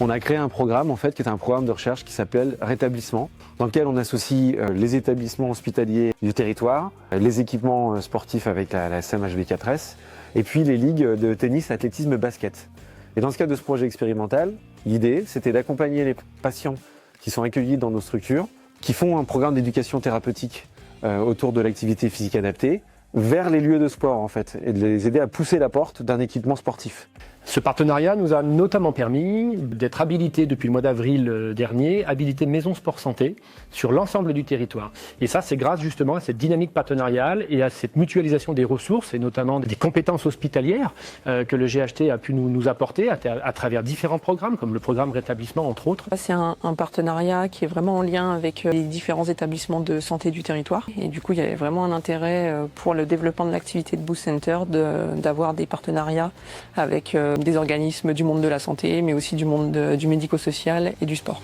on a créé un programme en fait qui est un programme de recherche qui s'appelle Rétablissement, dans lequel on associe les établissements hospitaliers du territoire, les équipements sportifs avec la SMHB4S et puis les ligues de tennis, athlétisme, basket. Et dans ce cadre de ce projet expérimental, l'idée c'était d'accompagner les patients qui sont accueillis dans nos structures, qui font un programme d'éducation thérapeutique autour de l'activité physique adaptée, vers les lieux de sport en fait, et de les aider à pousser la porte d'un équipement sportif. Ce partenariat nous a notamment permis d'être habilités depuis le mois d'avril dernier, habilités Maison Sport Santé sur l'ensemble du territoire. Et ça, c'est grâce justement à cette dynamique partenariale et à cette mutualisation des ressources et notamment des compétences hospitalières que le GHT a pu nous apporter à travers différents programmes, comme le programme Rétablissement entre autres. C'est un partenariat qui est vraiment en lien avec les différents établissements de santé du territoire. Et du coup, il y avait vraiment un intérêt pour le développement de l'activité de Boost Center d'avoir des partenariats avec des organismes du monde de la santé, mais aussi du monde du médico-social et du sport.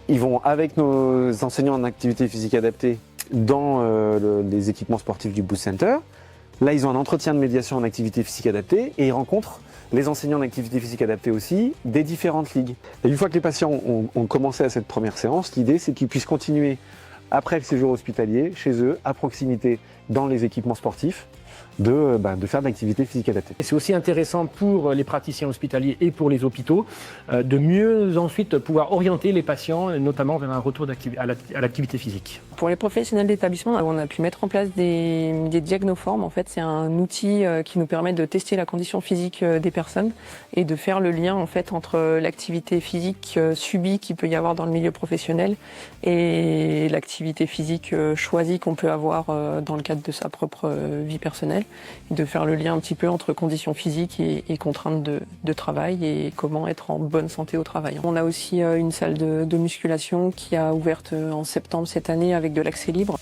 Ils vont avec nos enseignants en activité physique adaptée dans les équipements sportifs du Boost Center. Là, ils ont un entretien de médiation en activité physique adaptée et ils rencontrent les enseignants en activité physique adaptée aussi des différentes ligues. Et une fois que les patients ont commencé à cette première séance, l'idée c'est qu'ils puissent continuer après le séjour hospitalier, chez eux, à proximité, dans les équipements sportifs, de faire de l'activité physique adaptée. C'est aussi intéressant pour les praticiens hospitaliers et pour les hôpitaux de mieux ensuite pouvoir orienter les patients, notamment vers un retour à l'activité physique. Pour les professionnels d'établissement, on a pu mettre en place des diagnoformes. En fait, c'est un outil qui nous permet de tester la condition physique des personnes et de faire le lien en fait entre l'activité physique subie qu'il peut y avoir dans le milieu professionnel et l'activité physique choisie qu'on peut avoir dans le cadre de sa propre vie personnelle. De faire le lien un petit peu entre conditions physiques et contraintes de travail et comment être en bonne santé au travail. On a aussi une salle de musculation qui a ouverte en septembre cette année avec de l'accès libre.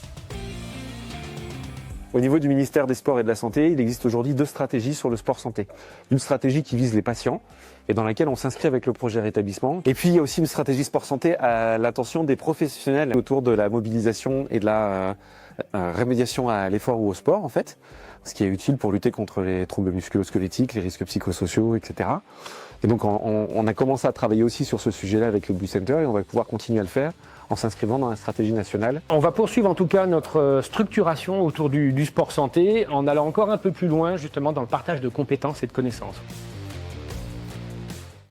Au niveau du ministère des Sports et de la Santé, il existe aujourd'hui 2 stratégies sur le sport santé. Une stratégie qui vise les patients et dans laquelle on s'inscrit avec le projet Rétablissement. Et puis il y a aussi une stratégie sport santé à l'attention des professionnels autour de la mobilisation et de la remédiation à l'effort ou au sport en fait, ce qui est utile pour lutter contre les troubles musculo-squelettiques, les risques psychosociaux, etc. Et donc on a commencé à travailler aussi sur ce sujet-là avec le Boost Center et on va pouvoir continuer à le faire en s'inscrivant dans la stratégie nationale. On va poursuivre en tout cas notre structuration autour du sport santé en allant encore un peu plus loin justement dans le partage de compétences et de connaissances.